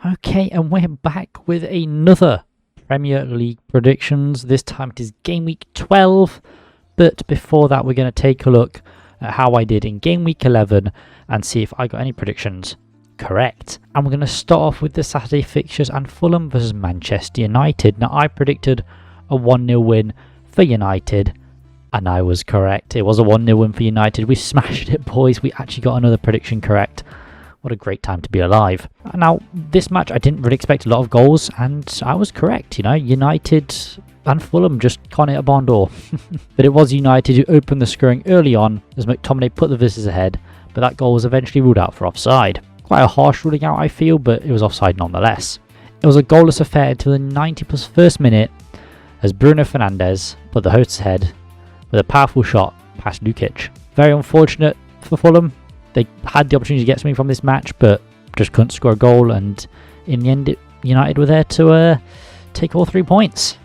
Okay, and we're back with another Premier League predictions. This time it is game week 12. But before that, we're going to take a look at how I did in game week 11 and see if I got any predictions correct. And we're going to start off with the Saturday fixtures and Fulham versus Manchester United. Now, I predicted a 1-0 win for United, and I was correct. It was a 1-0 win for United. We smashed it, boys. We actually got another prediction correct. What a great time to be alive. Now, this match, I didn't really expect a lot of goals, and I was correct. You know, United and Fulham just can't hit a barn door. But it was United who opened the scoring early on as McTominay put the visitors ahead, but that goal was eventually ruled out for offside. Quite a harsh ruling out, I feel, but it was offside nonetheless. It was a goalless affair until the 90+1st minute as Bruno Fernandes put the hosts ahead with a powerful shot past Lukic. Very unfortunate for Fulham. They had the opportunity to get something from this match, but just couldn't score a goal, and in the end, United were there to take all 3 points.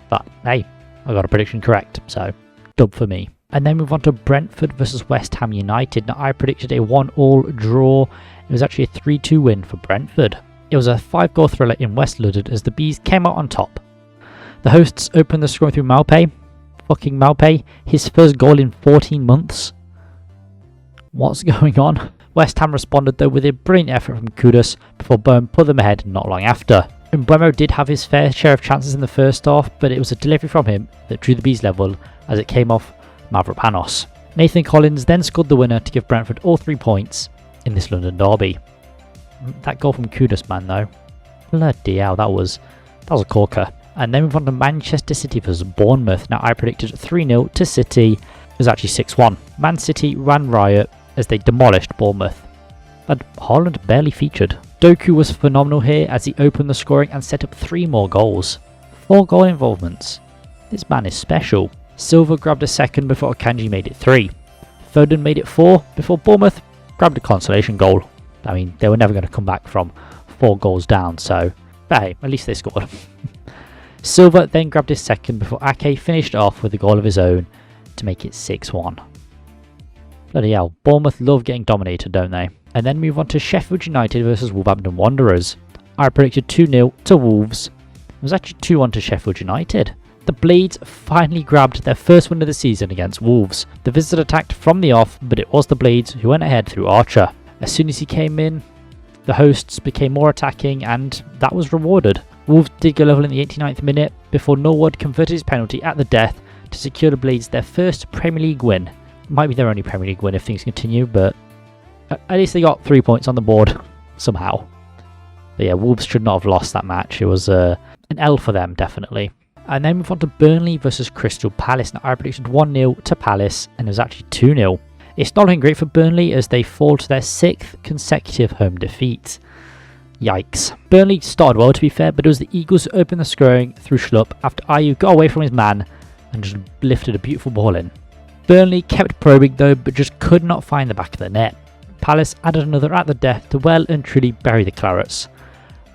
But hey, I got a prediction correct, so dub for me. And then move on to Brentford versus West Ham United. Now, I predicted a 1-1 draw. It was actually a 3-2 win for Brentford. It was a 5-goal thriller in West London as the Bees came out on top. The hosts opened the scoring through Maupay. Fucking Maupay. His first goal in 14 months. What's going on? West Ham responded though with a brilliant effort from Kudus before Byrne put them ahead not long after. Mbeumo did have his fair share of chances in the first half, but it was a delivery from him that drew the Bees level as it came off Mavropanos. Nathan Collins then scored the winner to give Brentford all 3 points in this London derby. That goal from Kudus, man, though. Bloody hell, that was a corker. And then move on to Manchester City versus Bournemouth. Now, I predicted 3-0 to City. It was actually 6-1. Man City ran riot as they demolished Bournemouth. And Haaland barely featured. Doku was phenomenal here as he opened the scoring and set up 3 more goals. 4 goal involvements. This man is special. Silva grabbed a second before Akanji made it 3. Foden made it 4 before Bournemouth grabbed a consolation goal. I mean, they were never going to come back from 4 goals down, so but hey, at least they scored. Silva then grabbed his second before Ake finished off with a goal of his own to make it 6-1. Bloody hell, Bournemouth love getting dominated, don't they? And then move on to Sheffield United versus Wolverhampton Wanderers. I predicted 2-0 to Wolves. It was actually 2-1 to Sheffield United. The Blades finally grabbed their first win of the season against Wolves. The visitors attacked from the off, but it was the Blades who went ahead through Archer. As soon as he came in, the hosts became more attacking, and that was rewarded. Wolves did go level in the 89th minute before Norwood converted his penalty at the death to secure the Blades their first Premier League win. Might be their only Premier League win if things continue, but at least they got 3 points on the board somehow. But yeah, Wolves should not have lost that match. It was an L for them, definitely. And then move on to Burnley versus Crystal Palace. Now, I predicted 1-0 to Palace, and it was actually 2-0. It's not looking great for Burnley as they fall to their 6th consecutive home defeat. Yikes. Burnley started well, to be fair, but it was the Eagles who opened the scoring through Schlupp after Ayew got away from his man and just lifted a beautiful ball in. Burnley kept probing though, but just could not find the back of the net. Palace added another at the death to well and truly bury the Clarets.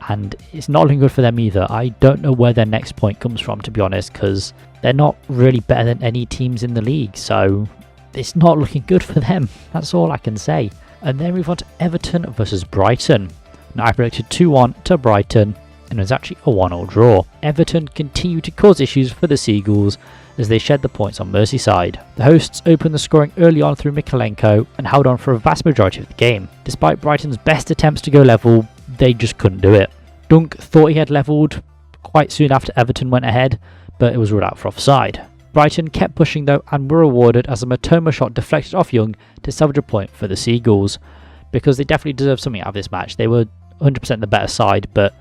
And it's not looking good for them either. I don't know where their next point comes from, to be honest, because they're not really better than any teams in the league. So it's not looking good for them. That's all I can say. And then move on to Everton versus Brighton. Now, I predicted 2-1 to Brighton, and it was actually a 1-1 draw. Everton continued to cause issues for the Seagulls as they shed the points on Merseyside. The hosts opened the scoring early on through Mikalenko and held on for a vast majority of the game. Despite Brighton's best attempts to go level, they just couldn't do it. Dunk thought he had levelled quite soon after Everton went ahead, but it was ruled out for offside. Brighton kept pushing though and were rewarded as a Matoma shot deflected off Young to salvage a point for the Seagulls, because they definitely deserved something out of this match. They were 100% the better side, but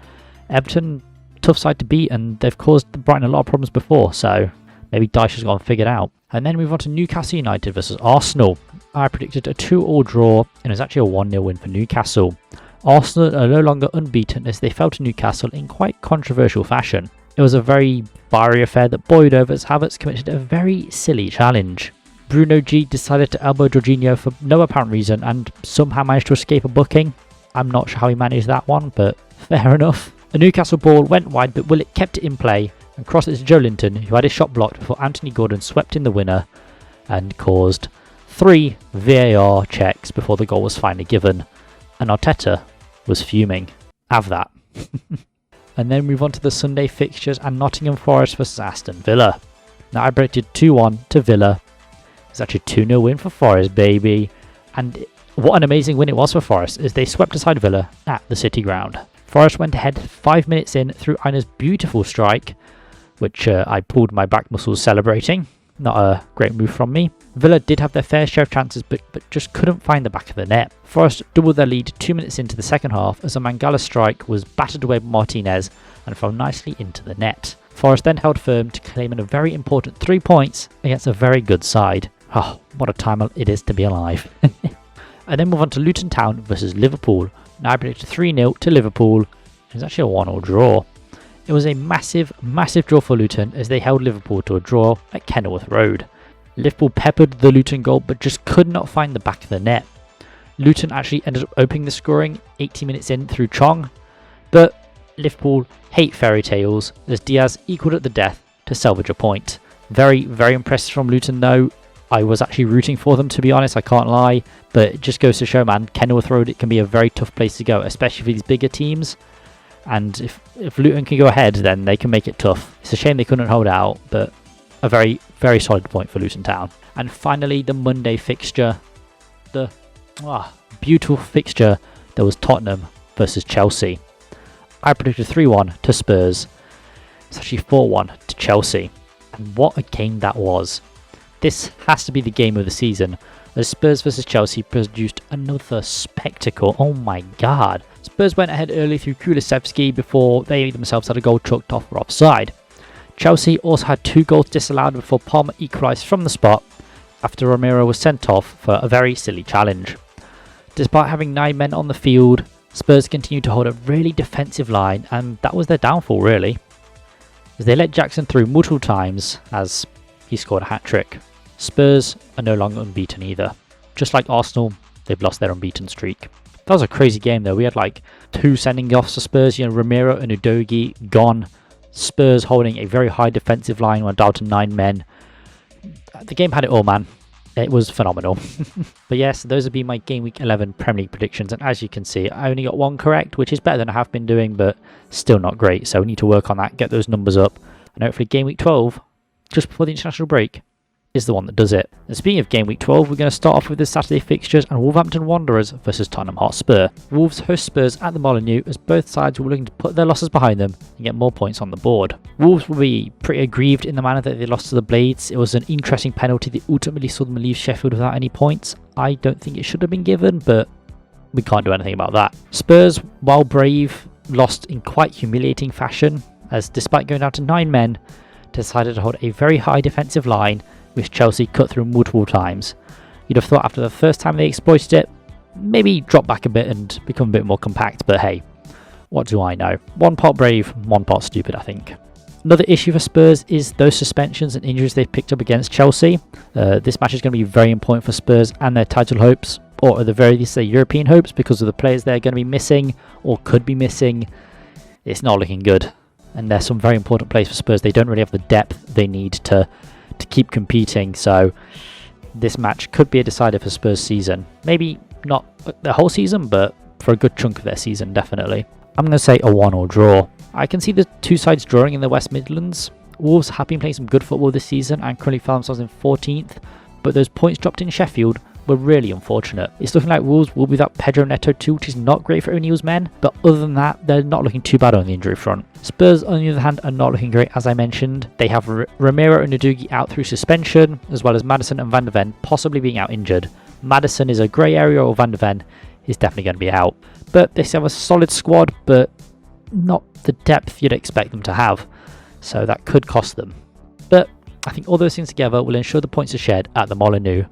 Everton, tough side to beat, and they've caused Brighton a lot of problems before, so maybe Dyche has got it figured out. And then move on to Newcastle United versus Arsenal. I predicted a 2-2 draw, and it was actually a 1-0 win for Newcastle. Arsenal are no longer unbeaten as they fell to Newcastle in quite controversial fashion. It was a very fiery affair that boiled over as Havertz committed a very silly challenge. Bruno G decided to elbow Jorginho for no apparent reason and somehow managed to escape a booking. I'm not sure how he managed that one, but fair enough. The Newcastle ball went wide, but Willett kept it in play and crossed it to Joe Linton, who had his shot blocked before Anthony Gordon swept in the winner and caused 3 VAR checks before the goal was finally given, and Arteta was fuming. Have that. And then move on to the Sunday fixtures and Nottingham Forest versus Aston Villa. Now I predicted 2-1 to Villa. It's actually a 2-0 win for Forest, baby. And what an amazing win it was for Forest, as they swept aside Villa at the City Ground. Forest went ahead 5 minutes in through Einer's beautiful strike, which I pulled my back muscles celebrating. Not a great move from me. Villa did have their fair share of chances, but just couldn't find the back of the net. Forest doubled their lead 2 minutes into the second half as a Mangala strike was battered away by Martinez and fell nicely into the net. Forest then held firm to claim a very important 3 points against a very good side. Oh, what a time it is to be alive. And then move on to Luton Town versus Liverpool. Now I predicted 3-0 to Liverpool. It was actually a 1-1 draw. It was a massive, massive draw for Luton as they held Liverpool to a draw at Kenilworth Road. Liverpool peppered the Luton goal but just could not find the back of the net. Luton actually ended up opening the scoring 80 minutes in through Chong, but Liverpool hate fairy tales as Diaz equalled at the death to salvage a point. Very, very impressive from Luton though. I was actually rooting for them, to be honest, I can't lie, but it just goes to show, man, Kenilworth Road, it can be a very tough place to go, especially for these bigger teams. And if Luton can go ahead, then they can make it tough. It's a shame they couldn't hold out, but a very, very solid point for Luton Town. And finally, the Monday fixture. The beautiful fixture that was Tottenham versus Chelsea. I predicted 3-1 to Spurs. It's actually 4-1 to Chelsea. And what a game that was. This has to be the game of the season, as Spurs versus Chelsea produced another spectacle. Oh my god. Spurs went ahead early through Kulusevski before they themselves had a goal chucked off for offside. Chelsea also had 2 goals disallowed before Palmer equalised from the spot after Romero was sent off for a very silly challenge. Despite having 9 men on the field, Spurs continued to hold a really defensive line, and that was their downfall really, as they let Jackson through multiple times as he scored a hat-trick. Spurs are no longer unbeaten either. Just like Arsenal, they've lost their unbeaten streak. That was a crazy game though. We had like 2 sending offs for Spurs, Romero and Udogie gone. Spurs holding a very high defensive line when down to 9 men. The game had it all, man. It was phenomenal. But yes, those would be my Game Week 11 Premier League predictions, and as you can see, I only got 1 correct, which is better than I have been doing, but still not great. So we need to work on that, get those numbers up, and hopefully Game Week 12, just before the international break, is the one that does it. And speaking of Game Week 12, we're going to start off with the Saturday fixtures and Wolverhampton Wanderers versus Tottenham Hotspur. Wolves host Spurs at the Molineux as both sides were looking to put their losses behind them and get more points on the board. Wolves will be pretty aggrieved in the manner that they lost to the Blades. It was an interesting penalty that ultimately saw them leave Sheffield without any points. I don't think it should have been given, but we can't do anything about that. Spurs, while brave, lost in quite humiliating fashion, as despite going down to 9 men, decided to hold a very high defensive line, which Chelsea cut through multiple times. You'd have thought after the first time they exploited it, maybe drop back a bit and become a bit more compact, but hey, what do I know? 1 part brave, 1 part stupid, I think. Another issue for Spurs is those suspensions and injuries they've picked up against Chelsea. This match is going to be very important for Spurs and their title hopes, or at the very least their European hopes, because of the players they're going to be missing, or could be missing. It's not looking good. And there's some very important players for Spurs. They don't really have the depth they need to keep competing, so this match could be a decider for Spurs' season. Maybe not the whole season, but for a good chunk of their season, definitely. I'm going to say a 1-1 draw. I can see the 2 sides drawing in the West Midlands. Wolves have been playing some good football this season and currently found themselves in 14th, but those points dropped in Sheffield were really unfortunate. It's looking like Wolves will be without Pedro Neto too, which is not great for O'Neill's men, but other than that, they're not looking too bad on the injury front. Spurs, on the other hand, are not looking great, as I mentioned. They have Romero and Udogie out through suspension, as well as Maddison and Van de Ven possibly being out injured. Maddison is a grey area, or Van de Ven is definitely going to be out. But they still have a solid squad, but not the depth you'd expect them to have, so that could cost them. But I think all those things together will ensure the points are shared at the Molineux.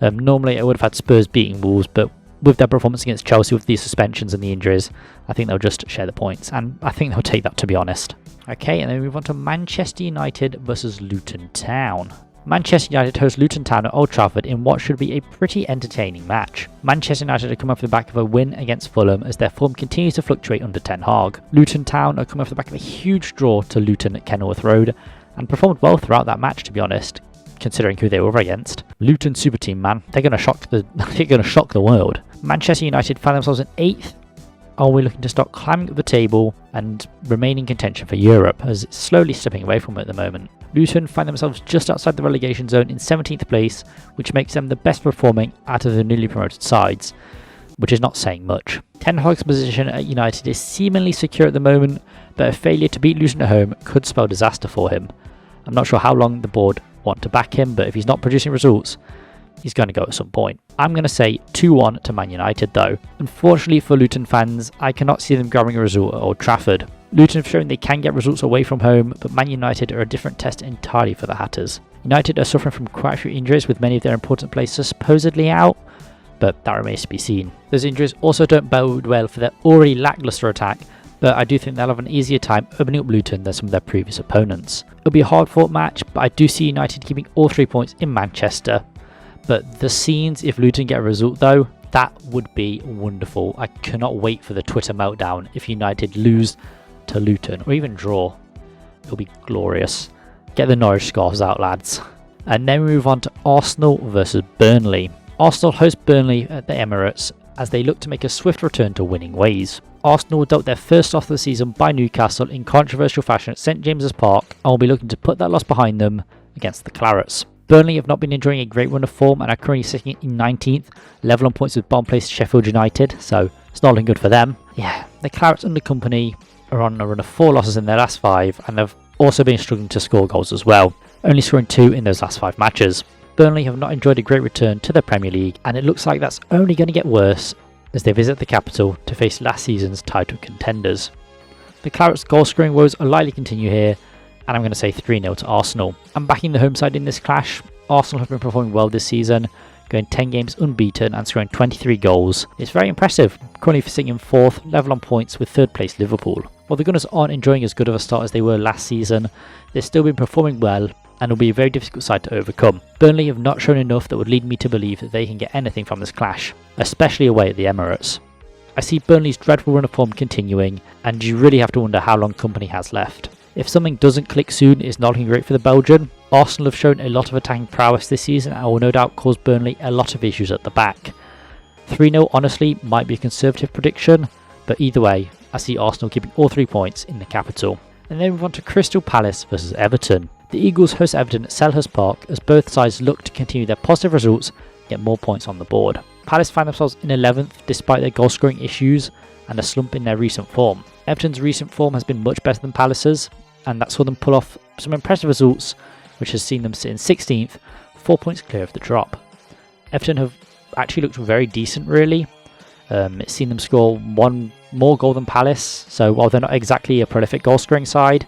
Normally I would have had Spurs beating Wolves, but with their performance against Chelsea with these suspensions and the injuries, I think they'll just share the points, and I think they'll take that, to be honest. Okay, and then we move on to Manchester United versus Luton Town. Manchester United host Luton Town at Old Trafford in what should be a pretty entertaining match. Manchester United are coming off the back of a win against Fulham as their form continues to fluctuate under Ten Hag. Luton Town are coming off the back of a huge draw to Luton at Kenilworth Road and performed well throughout that match, to be honest, considering who they were against. Luton super team, man. They're going to shock the world. Manchester United found themselves in 8th are we looking to start climbing up the table and remain in contention for Europe, as it's slowly stepping away from it at the moment. Luton find themselves just outside the relegation zone in 17th place, which makes them the best performing out of the newly promoted sides, which is not saying much. Ten Hag's position at United is seemingly secure at the moment, but a failure to beat Luton at home could spell disaster for him. I'm not sure how long the board want to back him, but if he's not producing results, he's going to go at some point. I'm going to say 2-1 to Man United though. Unfortunately for Luton fans, I cannot see them grabbing a result at Old Trafford. Luton have shown they can get results away from home, but Man United are a different test entirely for the Hatters. United are suffering from quite a few injuries, with many of their important players supposedly out, but that remains to be seen. Those injuries also don't bode well for their already lacklustre attack, but I do think they'll have an easier time opening up Luton than some of their previous opponents. It'll be a hard fought match, but I do see United keeping all 3 points in Manchester. But the scenes if Luton get a result though, that would be wonderful. I cannot wait for the Twitter meltdown if United lose to Luton or even draw. It'll be glorious. Get the Norwich scarves out, lads. And then we move on to Arsenal versus Burnley. Arsenal host Burnley at the Emirates as they look to make a swift return to winning ways. Arsenal dealt their first loss of the season by Newcastle in controversial fashion at St James's Park and will be looking to put that loss behind them against the Clarets. Burnley have not been enjoying a great run of form and are currently sitting in 19th, level on points with bottom place Sheffield United, so it's not looking good for them. Yeah, the Clarets under company are on a run of 4 losses in their last 5 and have also been struggling to score goals as well, only scoring 2 in those last 5 matches. Burnley have not enjoyed a great return to the Premier League, and it looks like that's only going to get worse as they visit the capital to face last season's title contenders. The Clarets' goal scoring woes are likely to continue here, and I'm going to say 3-0 to Arsenal. I'm backing the home side in this clash. Arsenal have been performing well this season, going 10 games unbeaten and scoring 23 goals. It's very impressive, currently sitting in 4th, level on points with 3rd place Liverpool. While the Gunners aren't enjoying as good of a start as they were last season, they've still been performing well and will be a very difficult side to overcome. Burnley have not shown enough that would lead me to believe that they can get anything from this clash, especially away at the Emirates. I see Burnley's dreadful run of form continuing, and you really have to wonder how long company has left. If something doesn't click soon, it's not looking great for the Belgian. Arsenal have shown a lot of attacking prowess this season and will no doubt cause Burnley a lot of issues at the back. 3-0 honestly might be a conservative prediction, but either way, I see Arsenal keeping all 3 points in the capital. And then we move on to Crystal Palace versus Everton. The Eagles host Everton at Selhurst Park as both sides look to continue their positive results and get more points on the board. Palace find themselves in 11th despite their goal scoring issues and a slump in their recent form. Everton's recent form has been much better than Palace's, and that saw them pull off some impressive results, which has seen them sit in 16th, 4 points clear of the drop. Everton have actually looked very decent really. It's seen them score 1 more goal than Palace, so while they're not exactly a prolific goal scoring side,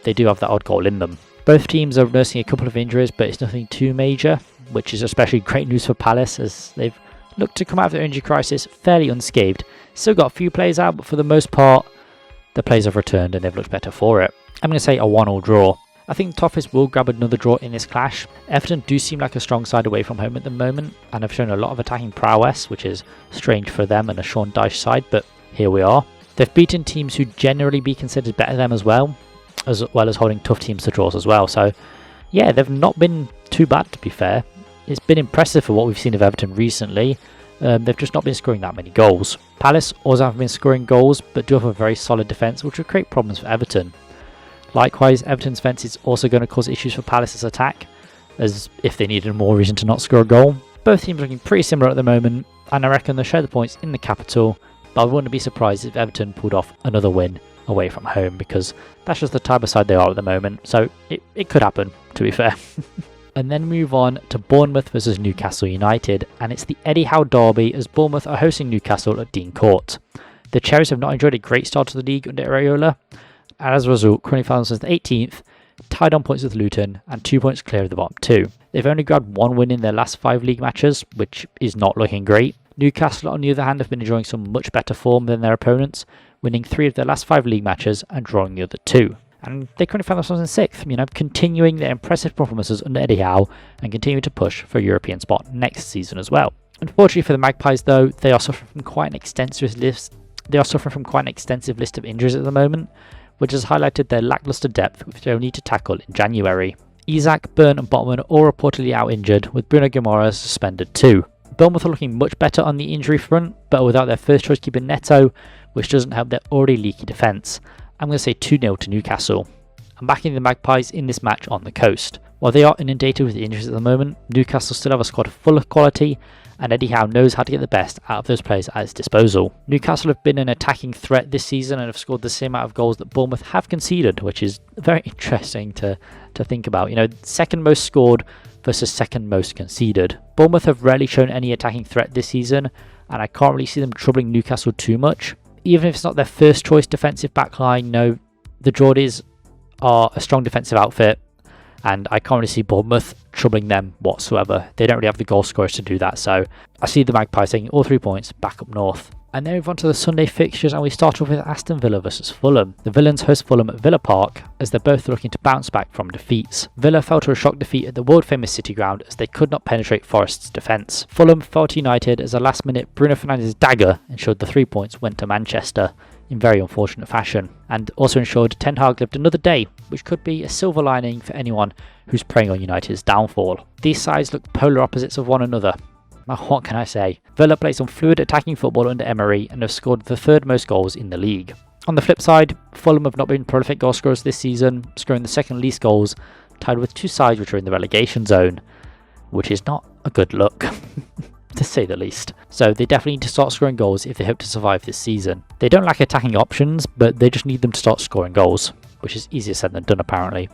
they do have that odd goal in them. Both teams are nursing a couple of injuries, but it's nothing too major, which is especially great news for Palace as they've looked to come out of their injury crisis fairly unscathed. Still got a few players out, but for the most part, the players have returned and they've looked better for it. I'm going to say a 1-1 draw. I think Toffees will grab another draw in this clash. Everton do seem like a strong side away from home at the moment and have shown a lot of attacking prowess, which is strange for them and a Sean Dyche side, but here we are. They've beaten teams who generally be considered better than them as well as holding tough teams to draws as well. So yeah, they've not been too bad to be fair. It's been impressive for what we've seen of Everton recently. They've just not been scoring that many goals. Palace also haven't been scoring goals, but do have a very solid defence, which will create problems for Everton. Likewise, Everton's defence is also going to cause issues for Palace's attack, as if they needed more reason to not score a goal. Both teams are looking pretty similar at the moment, and I reckon they'll share the points in the capital, but I wouldn't be surprised if Everton pulled off another win away from home, because that's just the type of side they are at the moment, so it could happen, to be fair. And then move on to Bournemouth versus Newcastle United, and it's the Eddie Howe derby as Bournemouth are hosting Newcastle at Dean Court. The Cherries have not enjoyed a great start to the league under Areola, and as a result, currently found themselves 18th, tied on points with Luton, and 2 points clear of the bottom 2. They've only grabbed 1 win in their last 5 league matches, which is not looking great. Newcastle, on the other hand, have been enjoying some much better form than their opponents, winning 3 of their last 5 league matches and drawing the other 2. And they currently find themselves in 6th, continuing their impressive performances under Eddie Howe and continuing to push for a European spot next season as well. Unfortunately for the Magpies though, they are suffering from quite an extensive list of injuries at the moment, which has highlighted their lacklustre depth, which they'll need to tackle in January. Isak, Burn and Botman are all reportedly out injured, with Bruno Guimaraes suspended too. Bournemouth are looking much better on the injury front, but without their first choice keeper Neto, which doesn't help their already leaky defence. I'm going to say 2-0 to Newcastle. I'm backing the Magpies in this match on the coast. While they are inundated with injuries at the moment, Newcastle still have a squad full of quality, and Eddie Howe knows how to get the best out of those players at his disposal. Newcastle have been an attacking threat this season and have scored the same amount of goals that Bournemouth have conceded, which is very interesting to think about. You know, second most scored versus second most conceded. Bournemouth have rarely shown any attacking threat this season, and I can't really see them troubling Newcastle too much. Even if it's not their first choice defensive backline, no, the Geordies are a strong defensive outfit, and I can't really see Bournemouth troubling them whatsoever. They don't really have the goal scorers to do that, so I see the Magpies taking all 3 points back up north. And then we move on to the Sunday fixtures, and we start off with Aston Villa versus Fulham. The Villains host Fulham at Villa Park, as they're both looking to bounce back from defeats. Villa fell to a shock defeat at the world-famous City Ground as they could not penetrate Forest's defence. Fulham fell to United as a last-minute Bruno Fernandes dagger ensured the 3 points went to Manchester in very unfortunate fashion, and also ensured Ten Hag lived another day, which could be a silver lining for anyone who's preying on United's downfall. These sides look polar opposites of one another. Now, what can I say? Villa play some fluid attacking football under Emery and have scored the third most goals in the league. On the flip side, Fulham have not been prolific goal scorers this season, scoring the second least goals, tied with two sides which are in the relegation zone, which is not a good look, to say the least. So they definitely need to start scoring goals if they hope to survive this season. They don't lack attacking options, but they just need them to start scoring goals, which is easier said than done apparently.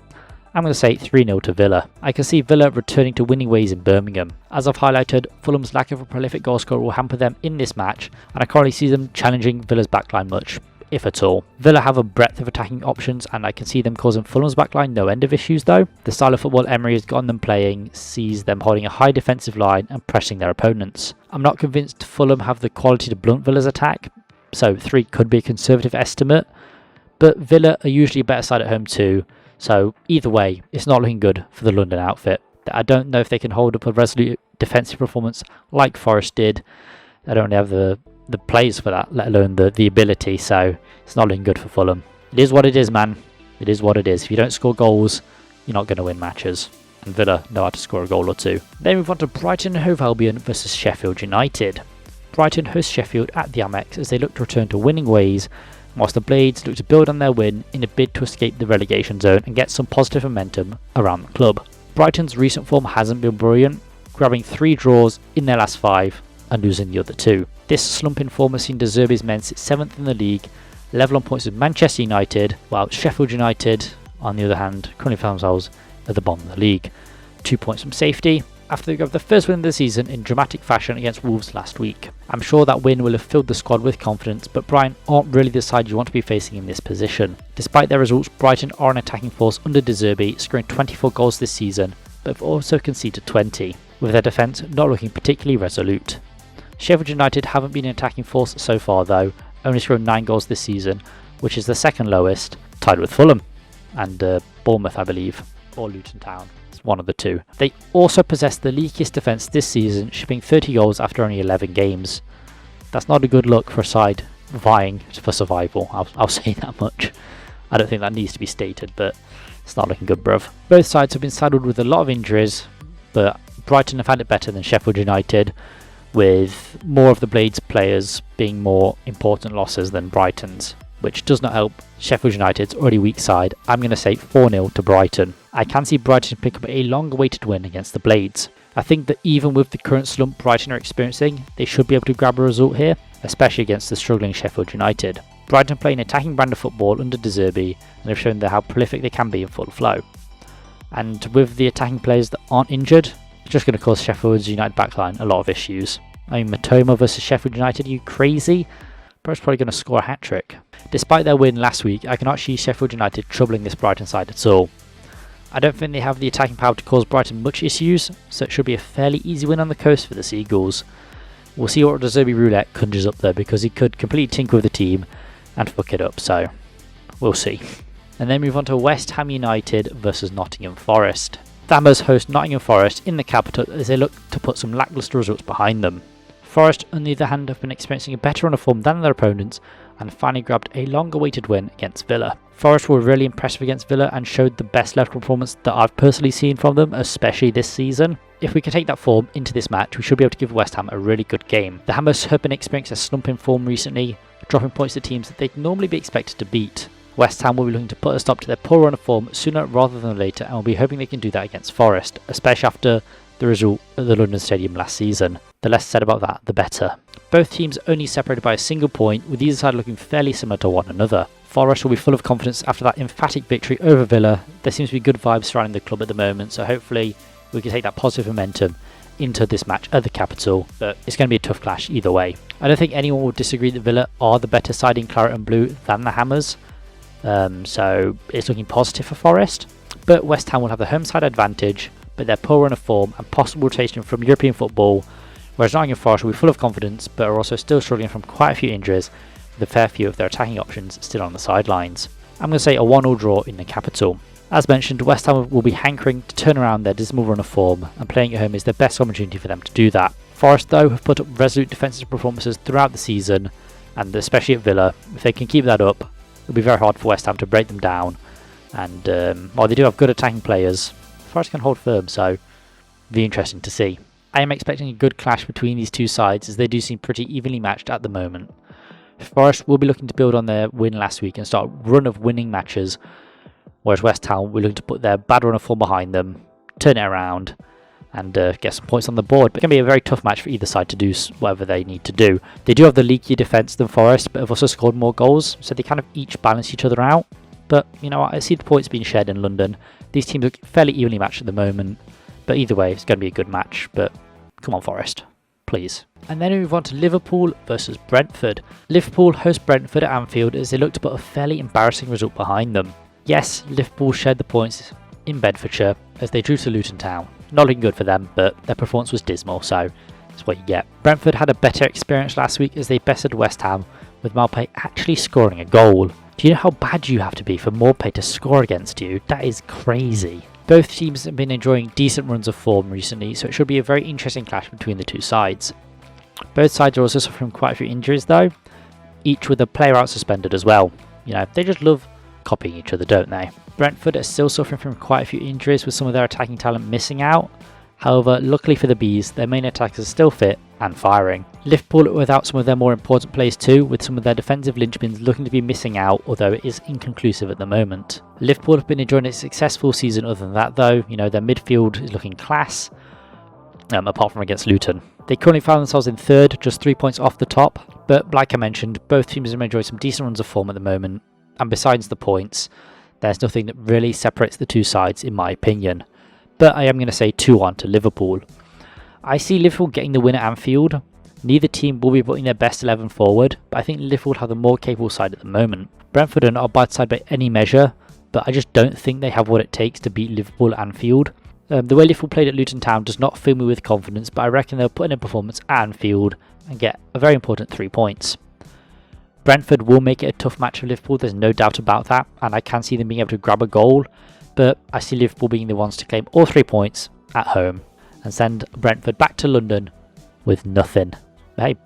I'm going to say 3-0 to Villa. I can see Villa returning to winning ways in Birmingham. As I've highlighted, Fulham's lack of a prolific goal scorer will hamper them in this match, and I can't really see them challenging Villa's backline much, if at all. Villa have a breadth of attacking options, and I can see them causing Fulham's backline no end of issues though. The style of football Emery has gotten them playing sees them holding a high defensive line and pressing their opponents. I'm not convinced Fulham have the quality to blunt Villa's attack, so 3 could be a conservative estimate, but Villa are usually a better side at home too. So either way, it's not looking good for the London outfit. I don't know if they can hold up a resolute defensive performance like Forest did. They don't really have the players for that, let alone the ability, so it's not looking good for Fulham. It is what it is, man. It is what it is. If you don't score goals, you're not going to win matches. And Villa know how to score a goal or two. Then we move on to Brighton and Hove Albion versus Sheffield United. Brighton host Sheffield at the Amex as they look to return to winning ways, whilst the Blades look to build on their win in a bid to escape the relegation zone and get some positive momentum around the club. Brighton's recent form hasn't been brilliant, grabbing 3 draws in their last 5 and losing the other 2. This slump in form has seen De Zerbi's men sit 7th in the league, level on points with Manchester United, while Sheffield United, on the other hand, currently find themselves at the bottom of the league. 2 points from safety, after they got the first win of the season in dramatic fashion against Wolves last week. I'm sure that win will have filled the squad with confidence, but Brighton aren't really the side you want to be facing in this position. Despite their results, Brighton are an attacking force under De Zerbi, scoring 24 goals this season, but have also conceded 20, with their defence not looking particularly resolute. Sheffield United haven't been an attacking force so far though, only scoring 9 goals this season, which is the second lowest, tied with Fulham and Bournemouth I believe, or Luton Town. One of the two. They also possess the leakiest defence this season, shipping 30 goals after only 11 games. That's not a good look for a side vying for survival, I'll say that much. I don't think that needs to be stated, but it's not looking good, bruv. Both sides have been saddled with a lot of injuries, but Brighton have had it better than Sheffield United, with more of the Blades players being more important losses than Brighton's, which does not help Sheffield United's already weak side. I'm going to say 4-0 to Brighton. I can see Brighton pick up a long-awaited win against the Blades. I think that even with the current slump Brighton are experiencing, they should be able to grab a result here, especially against the struggling Sheffield United. Brighton play an attacking brand of football under De Zerbi, and have shown how prolific they can be in full flow. And with the attacking players that aren't injured, it's just going to cause Sheffield United backline a lot of issues. I mean, Matoma versus Sheffield United, are you crazy? Bro's probably going to score a hat-trick. Despite their win last week, I cannot see Sheffield United troubling this Brighton side at all. I don't think they have the attacking power to cause Brighton much issues, so it should be a fairly easy win on the coast for the Seagulls. We'll see what De Zerbi Roulette conjures up there, because he could completely tinker with the team and fuck it up, so we'll see. And then move on to West Ham United versus Nottingham Forest. The Hammers host Nottingham Forest in the capital as they look to put some lacklustre results behind them. Forest, on the other hand, have been experiencing a better run of form than their opponents and finally grabbed a long-awaited win against Villa. Forest were really impressive against Villa and showed the best level performance that I've personally seen from them, especially this season. If we can take that form into this match, we should be able to give West Ham a really good game. The Hammers have been experiencing a slump in form recently, dropping points to teams that they'd normally be expected to beat. West Ham will be looking to put a stop to their poor run of form sooner rather than later, and will be hoping they can do that against Forest, especially after the result at the London Stadium last season. The less said about that, the better. Both teams only separated by a single point, with either side looking fairly similar to one another. Forest will be full of confidence after that emphatic victory over Villa. There seems to be good vibes surrounding the club at the moment, so hopefully we can take that positive momentum into this match at the capital, but it's going to be a tough clash either way. I don't think anyone will disagree that Villa are the better side in claret and blue than the Hammers, so it's looking positive for Forest, but West Ham will have the home side advantage, but their poor run of form and possible rotation from European football, whereas Nottingham Forest will be full of confidence but are also still struggling from quite a few injuries, with a fair few of their attacking options still on the sidelines. I'm going to say a 1-1 draw in the capital. As mentioned, West Ham will be hankering to turn around their dismal run of form, and playing at home is the best opportunity for them to do that. Forest, though, have put up resolute defensive performances throughout the season, and especially at Villa. If they can keep that up, it'll be very hard for West Ham to break them down, and while they do have good attacking players, Forest can hold firm, so it'll be interesting to see. I am expecting a good clash between these two sides, as they do seem pretty evenly matched at the moment. Forest will be looking to build on their win last week and start a run of winning matches, whereas West Ham will be looking to put their bad run of form behind them, turn it around, and get some points on the board. But it can be a very tough match for either side to do whatever they need to do. They do have the leakier defence than Forest, but have also scored more goals, so they kind of each balance each other out. But, you know what, I see the points being shared in London. These teams look fairly evenly matched at the moment, but either way, it's going to be a good match. But come on, Forest, please. And then we move on to Liverpool versus Brentford. Liverpool host Brentford at Anfield as they look to put a fairly embarrassing result behind them. Yes, Liverpool shared the points in Bedfordshire as they drew to Luton Town. Not looking good for them, but their performance was dismal, so that's what you get. Brentford had a better experience last week as they bested West Ham, with Maupay actually scoring a goal. Do you know how bad you have to be for Maupay to score against you? That is crazy. Both teams have been enjoying decent runs of form recently, so it should be a very interesting clash between the two sides. Both sides are also suffering quite a few injuries though, each with a player out suspended as well. You know, they just love copying each other, don't they? Brentford are still suffering from quite a few injuries, with some of their attacking talent missing out. However, luckily for the Bees, their main attackers are still fit and firing. Liverpool are without some of their more important players too, with some of their defensive linchpins looking to be missing out, although it is inconclusive at the moment. Liverpool have been enjoying a successful season other than that though. You know, their midfield is looking class, apart from against Luton. They currently found themselves in third, just 3 points off the top, but like I mentioned, both teams have enjoyed some decent runs of form at the moment, and besides the points, there's nothing that really separates the two sides in my opinion. But I am going to say 2-1 to Liverpool. I see Liverpool getting the win at Anfield. Neither team will be putting their best 11 forward, but I think Liverpool have the more capable side at the moment. Brentford are not a bad side by any measure, but I just don't think they have what it takes to beat Liverpool at Anfield. The way Liverpool played at Luton Town does not fill me with confidence, but I reckon they'll put in a performance at Anfield and get a very important 3 points. Brentford will make it a tough match for Liverpool, there's no doubt about that, and I can see them being able to grab a goal, but I see Liverpool being the ones to claim all 3 points at home and send Brentford back to London with nothing. Hey,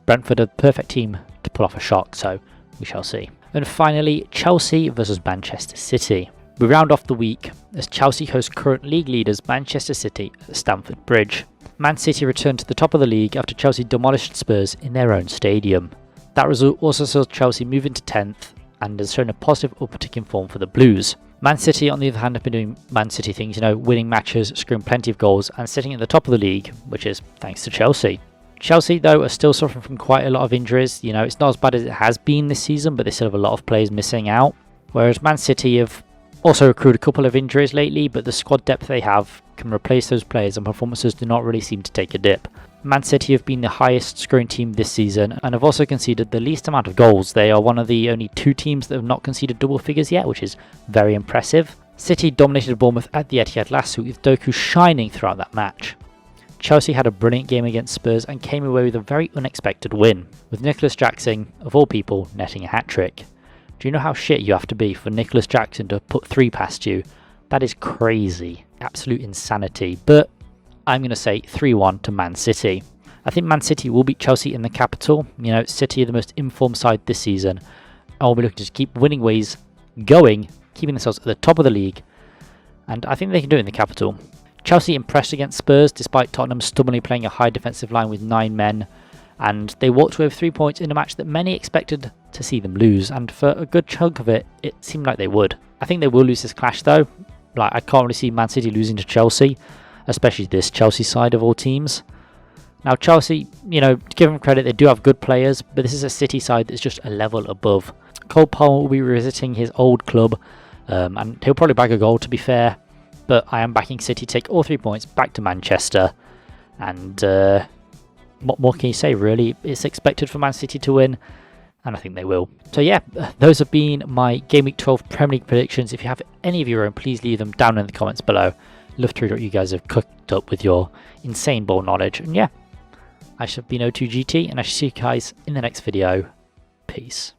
Brentford are the perfect team to pull off a shock, so we shall see. And finally, Chelsea versus Manchester City. We round off the week as Chelsea host current league leaders Manchester City at Stamford Bridge. Man City returned to the top of the league after Chelsea demolished Spurs in their own stadium. That result also saw Chelsea move into 10th and has shown a positive uptick in form for the Blues. Man City, on the other hand, have been doing Man City things, you know, winning matches, scoring plenty of goals and sitting at the top of the league, which is thanks to Chelsea. Chelsea, though, are still suffering from quite a lot of injuries. You know, it's not as bad as it has been this season, but they still have a lot of players missing out. Whereas Man City have also accrued a couple of injuries lately, but the squad depth they have can replace those players and performances do not really seem to take a dip. Man City have been the highest scoring team this season and have also conceded the least amount of goals. They are one of the only 2 teams that have not conceded double figures yet, which is very impressive. City dominated Bournemouth at the Etihad last week, with Doku shining throughout that match. Chelsea had a brilliant game against Spurs and came away with a very unexpected win, with Nicholas Jackson, of all people, netting a hat-trick. Do you know how shit you have to be for Nicholas Jackson to put 3 past you? That is crazy. Absolute insanity. But I'm going to say 3-1 to Man City. I think Man City will beat Chelsea in the capital. You know, City are the most informed side this season. And we'll be looking to keep winning ways going, keeping themselves at the top of the league. And I think they can do it in the capital. Chelsea impressed against Spurs, despite Tottenham stubbornly playing a high defensive line with 9 men. And they walked away with 3 points in a match that many expected to see them lose. And for a good chunk of it, it seemed like they would. I think they will lose this clash though. Like, I can't really see Man City losing to Chelsea, especially this Chelsea side of all teams. Now Chelsea, you know, to give them credit, they do have good players, but this is a City side that's just a level above. Cole Palmer will be revisiting his old club, and he'll probably bag a goal, to be fair. But I am backing City to take all 3 points back to Manchester. And what more can you say, really? It's expected for Man City to win, and I think they will. So yeah, those have been my Game Week 12 Premier League predictions. If you have any of your own, please leave them down in the comments below. Love to read what you guys have cooked up with your insane ball knowledge. And yeah, I shall be No2GT, and I shall see you guys in the next video. Peace.